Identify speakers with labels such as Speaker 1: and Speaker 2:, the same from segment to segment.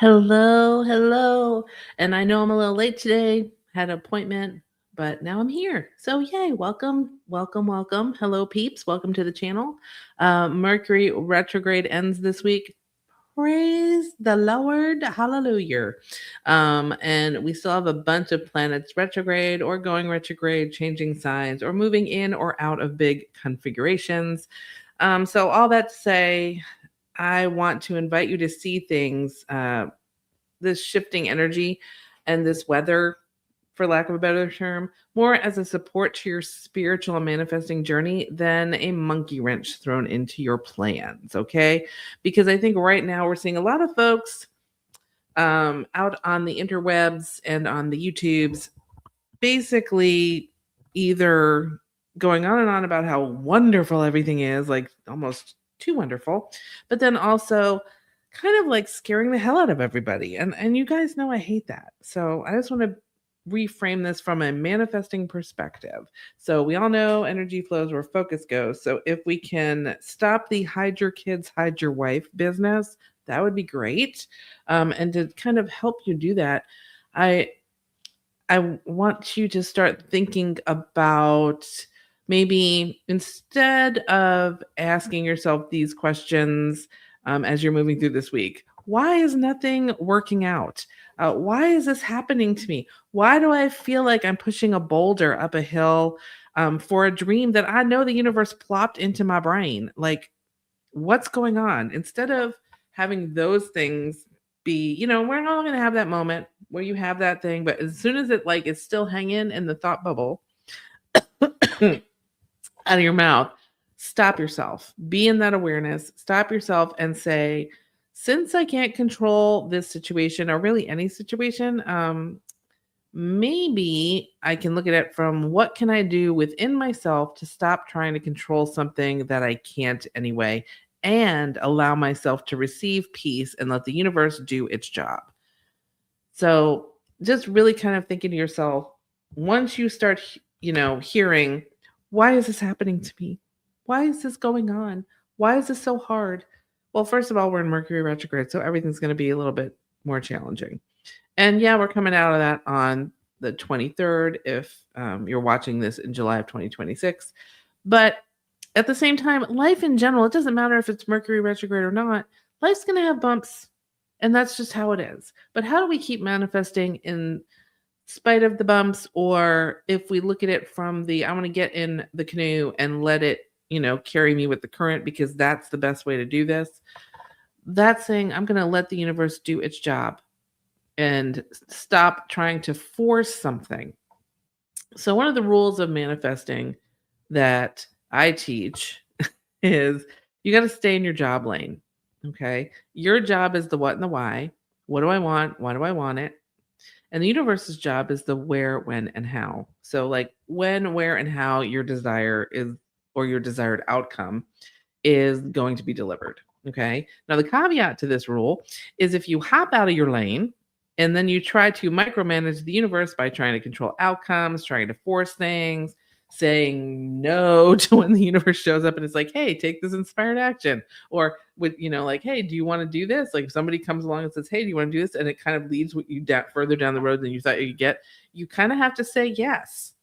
Speaker 1: Hello, hello. And I know I'm a little late today, had an appointment, but now I'm here. So, yay, welcome, welcome, welcome. Hello, peeps. Welcome to the channel. Mercury retrograde ends this week. Praise the Lord. Hallelujah. And we still have a bunch of planets retrograde or going retrograde, changing signs, or moving in or out of big configurations. So, all that to say, I want to invite you to see things, this shifting energy and this weather, for lack of a better term, more as a support to your spiritual and manifesting journey than a monkey wrench thrown into your plans. Okay. Because I think right now we're seeing a lot of folks out on the interwebs and on the YouTubes basically either going on and on about how wonderful everything is, like almost too wonderful, but then also kind of like scaring the hell out of everybody. And you guys know I hate that. So I just want to reframe this from a manifesting perspective. So we all know energy flows where focus goes. So if we can stop the hide your kids, hide your wife business, that would be great. And to kind of help you do that, I want you to start thinking about maybe instead of asking yourself these questions as you're moving through this week, why is nothing working out? Why is this happening to me? Why do I feel like I'm pushing a boulder up a hill for a dream that I know the universe plopped into my brain? Like, what's going on? Instead of having those things be, we're all going to have that moment where you have that thing, but as soon as it like it's still hanging in the thought bubble out of your mouth, stop yourself. Be in that awareness. Stop yourself and say, since I can't control this situation or really any situation, maybe I can look at it from what can I do within myself to stop trying to control something that I can't anyway, and allow myself to receive peace and let the universe do its job. So just really kind of thinking to yourself, once you start, hearing, why is this happening to me? Why is this going on? Why is this so hard? Well, first of all, we're in Mercury retrograde, so everything's going to be a little bit more challenging. And yeah, we're coming out of that on the 23rd if you're watching this in July of 2026. But at the same time, life in general, it doesn't matter if it's Mercury retrograde or not, life's going to have bumps. And that's just how it is. But how do we keep manifesting in spite of the bumps? Or if we look at it from I want to get in the canoe and let it, carry me with the current, because that's the best way to do this. That's saying I'm going to let the universe do its job and stop trying to force something. So one of the rules of manifesting that I teach is you got to stay in your job lane. Okay. Your job is the what and the why. What do I want? Why do I want it? And the universe's job is the where, when, and how. So, like, when, where, and how your desire is, or your desired outcome is going to be delivered. Okay. Now, the caveat to this rule is if you hop out of your lane and then you try to micromanage the universe by trying to control outcomes, trying to force things, saying no to when the universe shows up and it's like, hey, take this inspired action. Or with, like, hey, do you want to do this? Like if somebody comes along and says, hey, do you want to do this? And it kind of leads you further down the road than you thought you'd get. You kind of have to say yes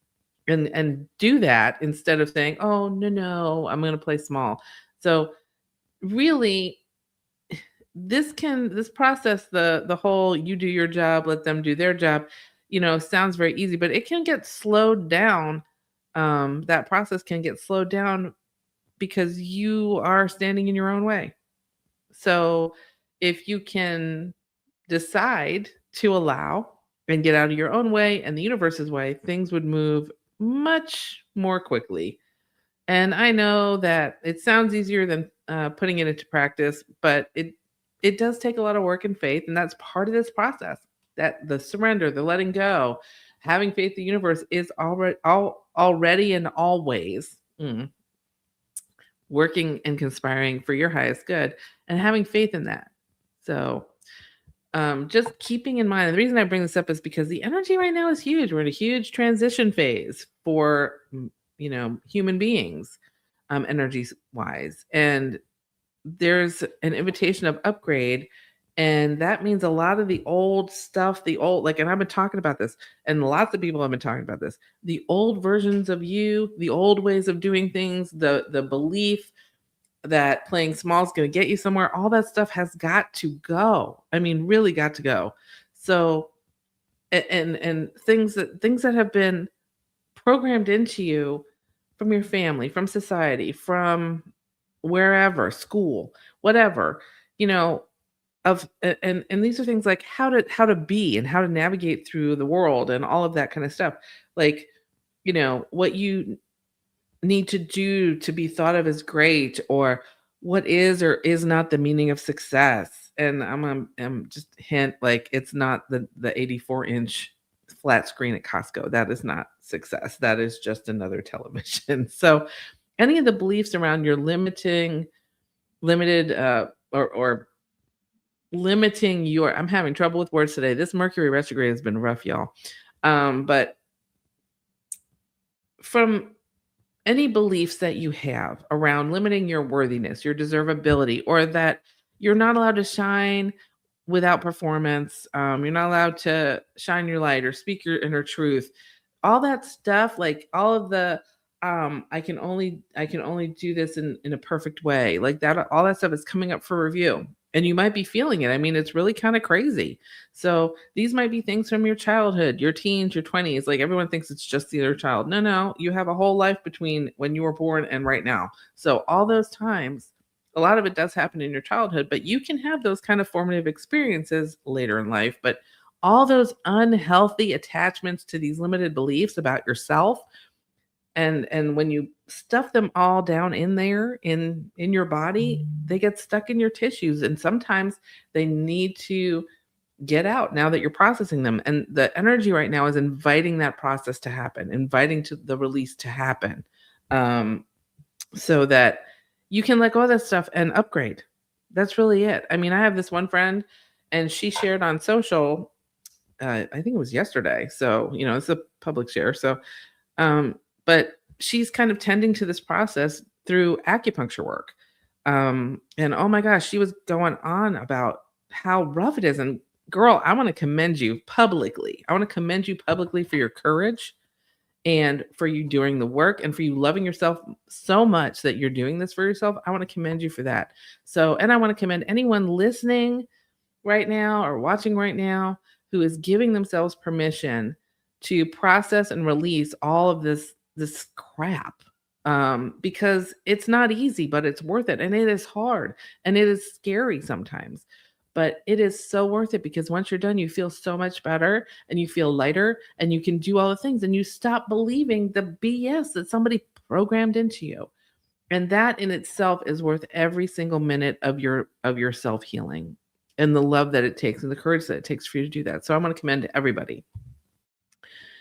Speaker 1: and do that instead of saying, oh, no, I'm going to play small. So really, this process, the whole you do your job, let them do their job, sounds very easy, but it can get slowed down. That process can get slowed down because you are standing in your own way. So if you can decide to allow and get out of your own way and the universe's way, things would move much more quickly. And I know that it sounds easier than putting it into practice, but it does take a lot of work and faith, and that's part of this process. That the surrender, the letting go, having faith the universe is already and always working and conspiring for your highest good, and having faith in that. So just keeping in mind, and the reason I bring this up is because the energy right now is huge. We're in a huge transition phase for human beings, energy wise, and there's an invitation of upgrade And that means a lot of the old stuff, and I've been talking about this, and lots of people have been talking about this. The old versions of you, the old ways of doing things, the belief that playing small is going to get you somewhere, all that stuff has got to go. I mean, really got to go. So and things that have been programmed into you from your family, from society, from wherever, school, whatever, you know, and these are things like how to be and how to navigate through the world and all of that kind of stuff. Like, what you need to do to be thought of as great, or what is or is not the meaning of success. And I'm just hint, like, it's not the 84-inch flat screen at Costco. That is not success. That is just another television. So any of the beliefs around your limited or limiting your I'm having trouble with words today. This Mercury retrograde has been rough, y'all. But from any beliefs that you have around limiting your worthiness, your deservability, or that you're not allowed to shine without performance, you're not allowed to shine your light or speak your inner truth, all that stuff, like all of the I can only do this in a perfect way, like that, all that stuff is coming up for review. And you might be feeling it. I mean, it's really kind of crazy. So these might be things from your childhood, your teens, your 20s. Like, everyone thinks it's just the other child. No, no, you have a whole life between when you were born and right now. So all those times, a lot of it does happen in your childhood, but you can have those kind of formative experiences later in life. But all those unhealthy attachments to these limited beliefs about yourself, and when you stuff them all down in there in your body, they get stuck in your tissues, and sometimes they need to get out now that you're processing them. And the energy right now is inviting that process to happen, inviting to the release to happen, um, so that you can let go of that stuff and upgrade. That's really it. I mean, I have this one friend, and she shared on social, I think it was yesterday. So, it's a public share. So, but she's kind of tending to this process through acupuncture work. And oh my gosh, she was going on about how rough it is. And girl, I want to commend you publicly. I want to commend you publicly for your courage, and for you doing the work, and for you loving yourself so much that you're doing this for yourself. I want to commend you for that. So, and I want to commend anyone listening right now or watching right now who is giving themselves permission to process and release all of this crap, because it's not easy, but it's worth it. And it is hard, and it is scary sometimes, but it is so worth it, because once you're done, you feel so much better, and you feel lighter, and you can do all the things, and you stop believing the BS that somebody programmed into you. And that in itself is worth every single minute of your self-healing, and the love that it takes, and the courage that it takes for you to do that. So I want to commend everybody.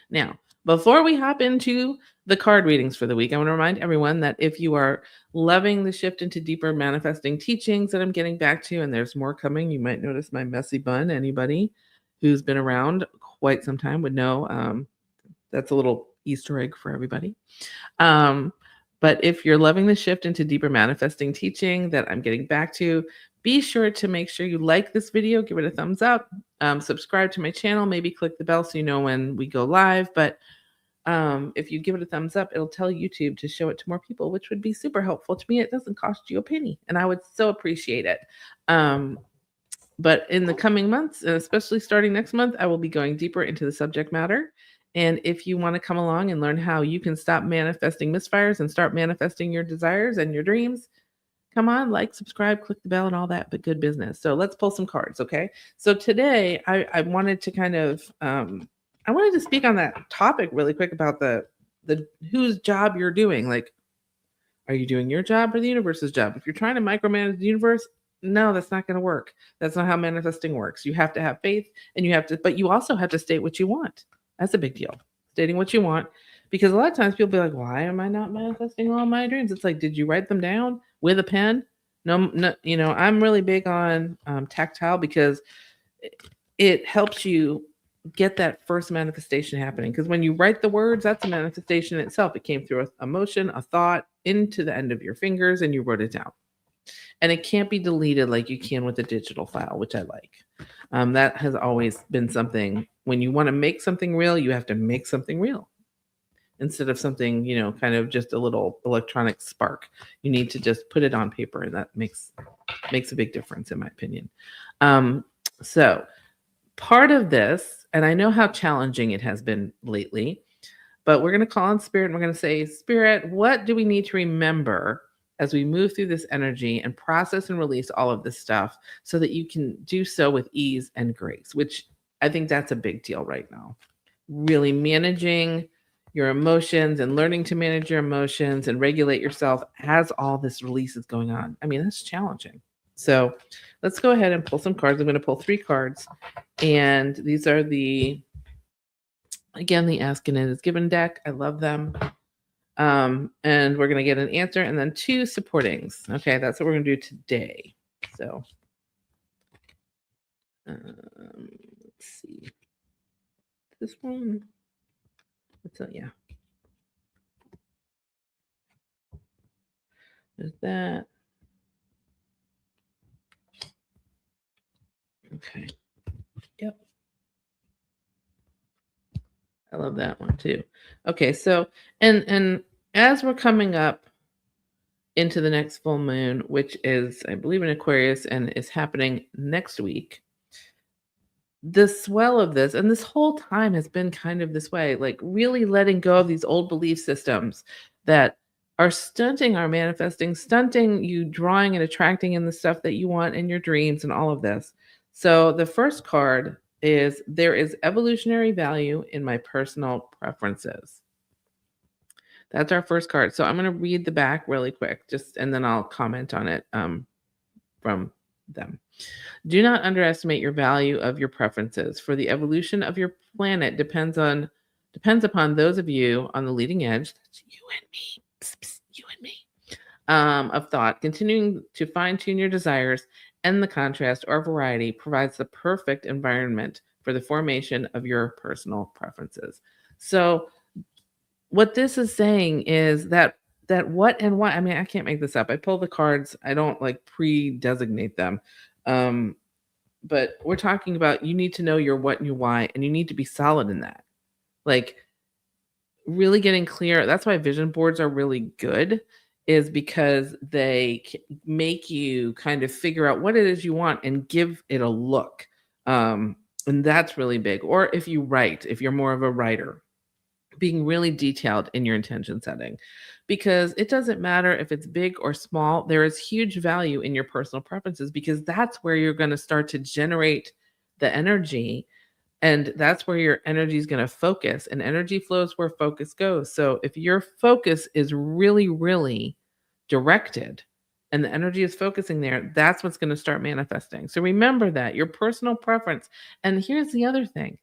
Speaker 1: Now, before we hop into the card readings for the week, I want to remind everyone that if you are loving the shift into deeper manifesting teachings that I'm getting back to, and there's more coming, you might notice my messy bun. Anybody who's been around quite some time would know, that's a little Easter egg for everybody. But if you're loving the shift into deeper manifesting teaching that I'm getting back to, be sure to make sure you like this video, give it a thumbs up, subscribe to my channel, maybe click the bell so you know when we go live. But if you give it a thumbs up, it'll tell YouTube to show it to more people, which would be super helpful to me. It doesn't cost you a penny, and I would so appreciate it. But in the coming months, and especially starting next month, I will be going deeper into the subject matter. And if you want to come along and learn how you can stop manifesting misfires and start manifesting your desires and your dreams, come on, like, subscribe, click the bell, and all that, but good business. So let's pull some cards, okay? So today, I wanted to kind of, I wanted to speak on that topic really quick about the whose job you're doing. Like, are you doing your job or the universe's job? If you're trying to micromanage the universe, no, that's not going to work. That's not how manifesting works. You have to have faith, and but you also have to state what you want. That's a big deal. Stating what you want. Because a lot of times people be like, why am I not manifesting all my dreams? It's like, did you write them down with a pen? No, I'm really big on tactile, because it helps you get that first manifestation happening. Because when you write the words, that's a manifestation itself. It came through a emotion, a thought, into the end of your fingers, and you wrote it down. and it can't be deleted like you can with a digital file, which I like. That has always been something. When you want to make something real, you have to make something real instead of something, kind of just a little electronic spark. You need to just put it on paper, and that makes a big difference, in my opinion. So part of this, and I know how challenging it has been lately, but we're going to call on Spirit and we're going to say, Spirit, what do we need to remember as we move through this energy and process and release all of this stuff so that you can do so with ease and grace, which I think that's a big deal right now. Really managing your emotions and learning to manage your emotions and regulate yourself as all this release is going on. I mean, that's challenging. So let's go ahead and pull some cards. I'm going to pull 3 cards. And these are again, the Ask and It Is Given deck. I love them. And we're going to get an answer and then 2 supportings. Okay, that's what we're going to do today. So let's see. This one. Yeah. There's that. Okay. Yep. I love that one too. Okay, so and as we're coming up into the next full moon, which is, I believe, in Aquarius and is happening next week, the swell of this, and this whole time has been kind of this way, like really letting go of these old belief systems that are stunting our manifesting, stunting you drawing and attracting in the stuff that you want in your dreams and all of this. So the first card is, there is evolutionary value in my personal preferences. That's our first card. So I'm going to read the back really quick, and then I'll comment on it from them. Do not underestimate your value of your preferences, for the evolution of your planet depends upon those of you on the leading edge. That's you and me. Psst, psst, you and me. Of thought, continuing to fine-tune your desires, and the contrast or variety provides the perfect environment for the formation of your personal preferences. So what this is saying is that what and why, I mean, I can't make this up. I pull the cards. I don't like pre-designate them. But we're talking about, you need to know your what and your why, and you need to be solid in that. Like really getting clear. That's why vision boards are really good, is because they make you kind of figure out what it is you want and give it a look. And that's really big. Or if you're more of a writer, being really detailed in your intention setting, because it doesn't matter if it's big or small. There is huge value in your personal preferences, because that's where you're going to start to generate the energy, and that's where your energy is going to focus, and energy flows where focus goes. So if your focus is really, really directed and the energy is focusing there, that's what's going to start manifesting. So remember that your personal preference. And here's the other thing.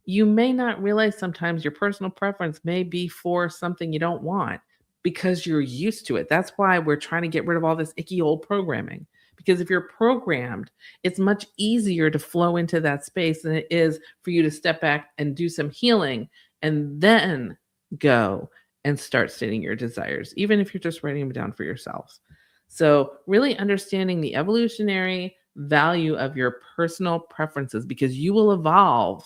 Speaker 1: You may not realize sometimes your personal preference may be for something you don't want because you're used to it. That's why we're trying to get rid of all this icky old programming. Because if you're programmed, it's much easier to flow into that space than it is for you to step back and do some healing and then go and start stating your desires, even if you're just writing them down for yourself. So really understanding the evolutionary value of your personal preferences, because you will evolve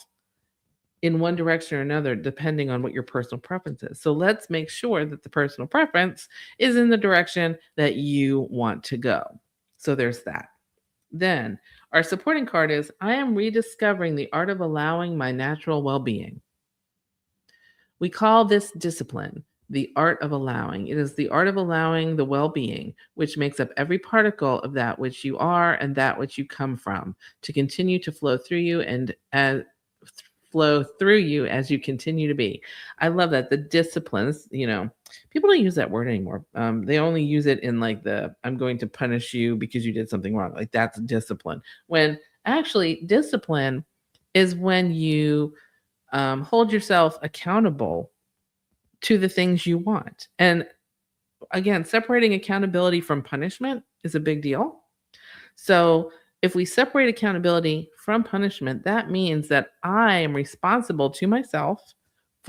Speaker 1: in one direction or another, depending on what your personal preference is. So let's make sure that the personal preference is in the direction that you want to go. So there's that. Then our supporting card is, I am rediscovering the art of allowing my natural well-being. We call this discipline the art of allowing. It is the art of allowing the well-being, which makes up every particle of that which you are and that which you come from, to continue to flow through you and flow through you as you continue to be. I love that. The disciplines, people don't use that word anymore. They only use it in like I'm going to punish you because you did something wrong. Like that's discipline. When actually discipline is when you hold yourself accountable to the things you want. And again, separating accountability from punishment is a big deal. So if we separate accountability from punishment, that means that I am responsible to myself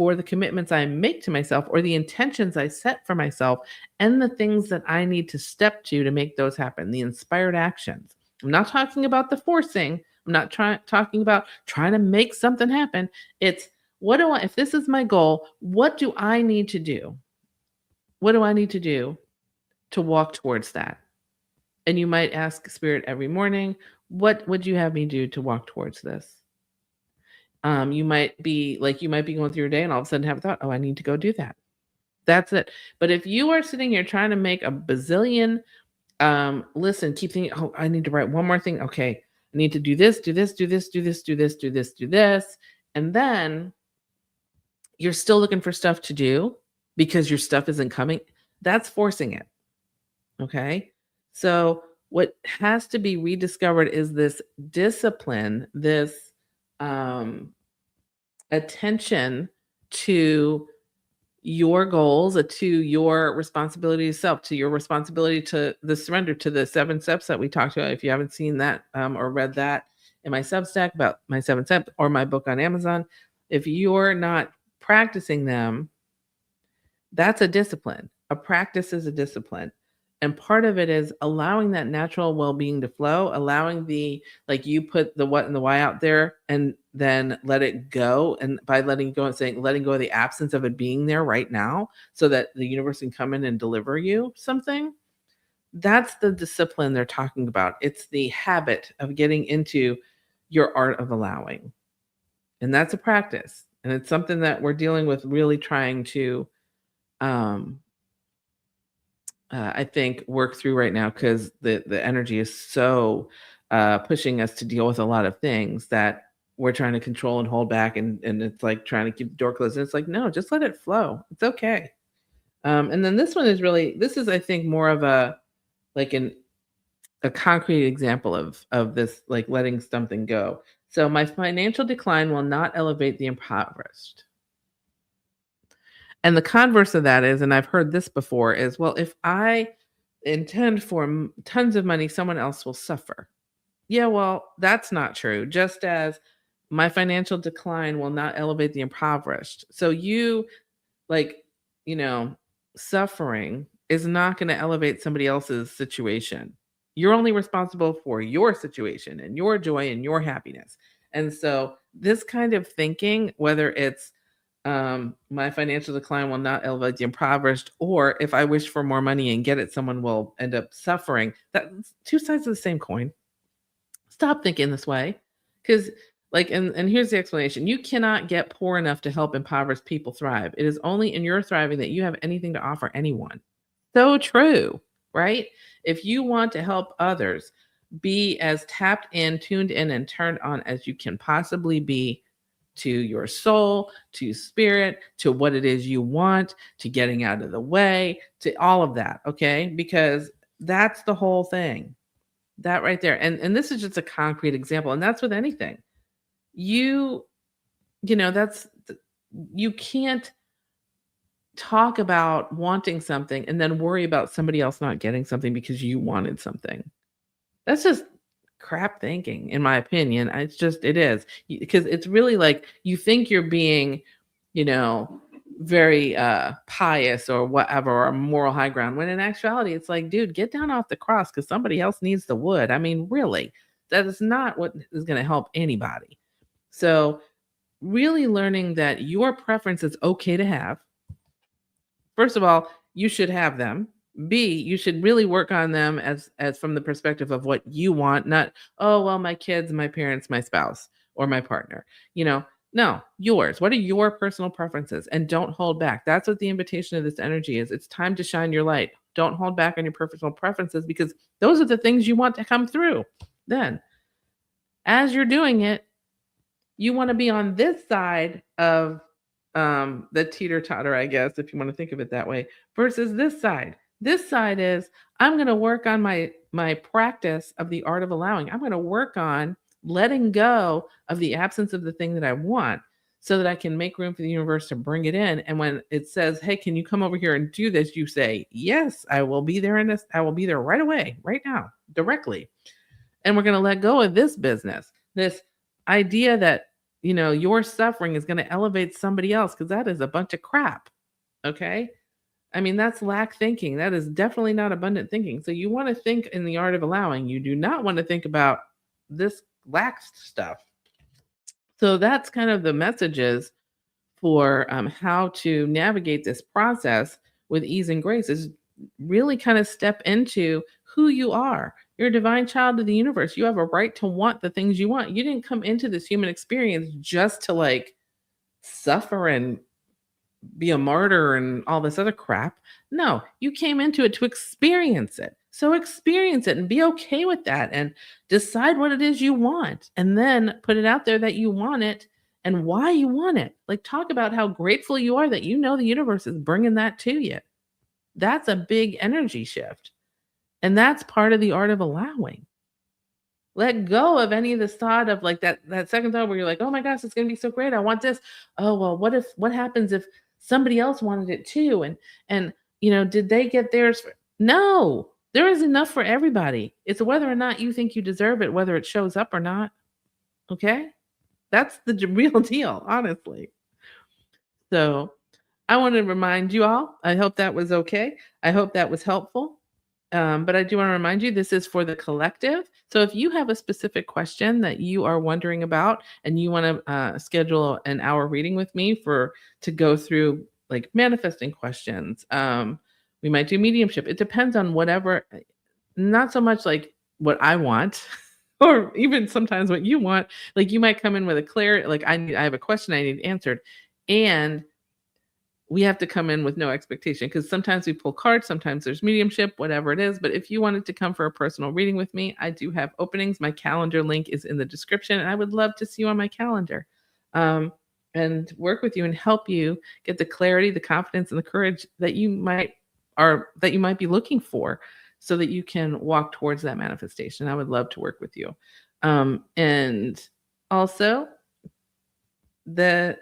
Speaker 1: for the commitments I make to myself or the intentions I set for myself and the things that I need to step to make those happen, the inspired actions. I'm not talking about the forcing. I'm not talking about trying to make something happen. It's what do I, if this is my goal, what do I need to do? What do I need to do to walk towards that? And you might ask Spirit every morning, what would you have me do to walk towards this? You might be going through your day and all of a sudden have a thought, oh, I need to go do that. That's it. But if you are sitting here trying to make a bazillion listen, keep thinking, oh, I need to write one more thing. Okay, I need to do this, do this, do this, do this, do this, do this, do this. And then you're still looking for stuff to do because your stuff isn't coming. That's forcing it. Okay. So what has to be rediscovered is this discipline, this attention to your goals, to your responsibility to self, to your responsibility to the surrender, to the 7 steps that we talked about. If you haven't seen that or read that in my Substack about my 7 steps or my book on Amazon, if you're not practicing them, that's a discipline. A practice is a discipline. And part of it is allowing that natural well-being to flow, allowing you put the what and the why out there and then let it go. And by letting go and saying, letting go of the absence of it being there right now so that the universe can come in and deliver you something. That's the discipline they're talking about. It's the habit of getting into your art of allowing. And that's a practice. And it's something that we're dealing with, really trying to, I think, work through right now because the energy is so pushing us to deal with a lot of things that we're trying to control and hold back. And it's like trying to keep the door closed. And it's like, no, just let it flow. It's okay. And then this one is I think, more of a concrete example of this, like letting something go. So my financial decline will not elevate the impoverished. And the converse of that is, and I've heard this before, is, well, if I intend for tons of money, someone else will suffer. Yeah, well, that's not true. Just as my financial decline will not elevate the impoverished. So suffering is not going to elevate somebody else's situation. You're only responsible for your situation and your joy and your happiness. And so this kind of thinking, whether it's my financial decline will not elevate the impoverished, or if I wish for more money and get it, someone will end up suffering. That's two sides of the same coin. Stop thinking this way. Because and here's the explanation. You cannot get poor enough to help impoverished people thrive. It is only in your thriving that you have anything to offer anyone. So true, right? If you want to help others be as tapped in, tuned in, and turned on as you can possibly be to your soul, to spirit, to what it is you want, to getting out of the way, to all of that, okay? Because that's the whole thing. That right there. And this is just a concrete example, and that's with anything. You can't talk about wanting something and then worry about somebody else not getting something because you wanted something. That's just crap thinking, in my opinion. It is, because it's really like you think you're being, very pious or whatever, or moral high ground, when in actuality, it's like, dude, get down off the cross because somebody else needs the wood. I mean, really, that is not what is going to help anybody. So really learning that your preference is okay to have. First of all, you should have them. B, you should really work on them as from the perspective of what you want, not, oh, well, my kids, my parents, my spouse, or my partner. No, yours. What are your personal preferences? And don't hold back. That's what the invitation of this energy is. It's time to shine your light. Don't hold back on your personal preferences, because those are the things you want to come through. Then, as you're doing it, you want to be on this side of the teeter-totter, I guess, if you want to think of it that way, versus this side. This side is, I'm going to work on my practice of the art of allowing. I'm going to work on letting go of the absence of the thing that I want so that I can make room for the universe to bring it in. And when it says, hey, can you come over here and do this? You say, yes, I will be there I will be there right away, right now, directly. And we're going to let go of this business, this idea that your suffering is going to elevate somebody else because that is a bunch of crap. Okay. I mean, that's lack thinking. That is definitely not abundant thinking. So you want to think in the art of allowing. You do not want to think about this lack stuff. So that's kind of the messages for how to navigate this process with ease and grace is really kind of step into who you are. You're a divine child of the universe. You have a right to want the things you want. You didn't come into this human experience just to like suffer and be a martyr and all this other crap. No, you came into it to experience it. So experience it and be okay with that and decide what it is you want and then put it out there that you want it and why you want it. Like talk about how grateful you are that the universe is bringing that to you. That's a big energy shift. And that's part of the art of allowing. Let go of any of this thought of like that second thought where you're like, "Oh my gosh, it's going to be so great. I want this." Oh, well, what happens if somebody else wanted it too? And did they get theirs? No. There is enough for everybody. It's whether or not you think you deserve it, whether it shows up or not. Okay? That's the real deal, honestly. So, I want to remind you all, I hope that was okay. I hope that was helpful. But I do want to remind you this is for the collective. So if you have a specific question that you are wondering about and you want to schedule an hour reading with me to go through like manifesting questions, we might do mediumship. It depends on whatever, not so much like what I want. Or even sometimes what you want, like you might come in with a clear, like I have a question I need answered, and we have to come in with no expectation because sometimes we pull cards, sometimes there's mediumship, whatever it is. But if you wanted to come for a personal reading with me, I do have openings. My calendar link is in the description, and I would love to see you on my calendar and work with you and help you get the clarity, the confidence, and the courage that you might be looking for, so that you can walk towards that manifestation. I would love to work with you, and also I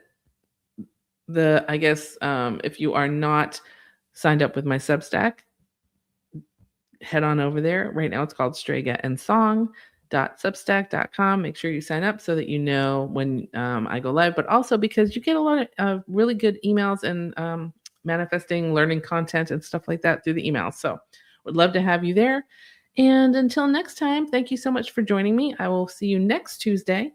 Speaker 1: guess if you are not signed up with my Substack, head on over there. Right now it's called straygatandsong.substack.com. Make sure you sign up so that you know when I go live, but also because you get a lot of really good emails and manifesting learning content and stuff like that through the emails. So would love to have you there. And until next time, thank you so much for joining me. I will see you next Tuesday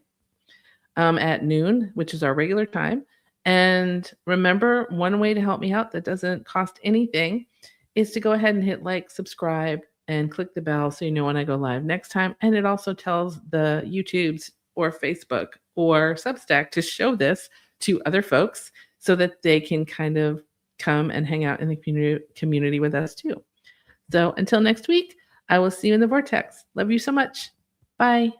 Speaker 1: at noon, which is our regular time. And remember, one way to help me out that doesn't cost anything is to go ahead and hit like, subscribe, and click the bell so you know when I go live next time. And it also tells the YouTubes or Facebook or Substack to show this to other folks so that they can kind of come and hang out in the community with us too. So until next week, I will see you in the vortex. Love you so much. Bye.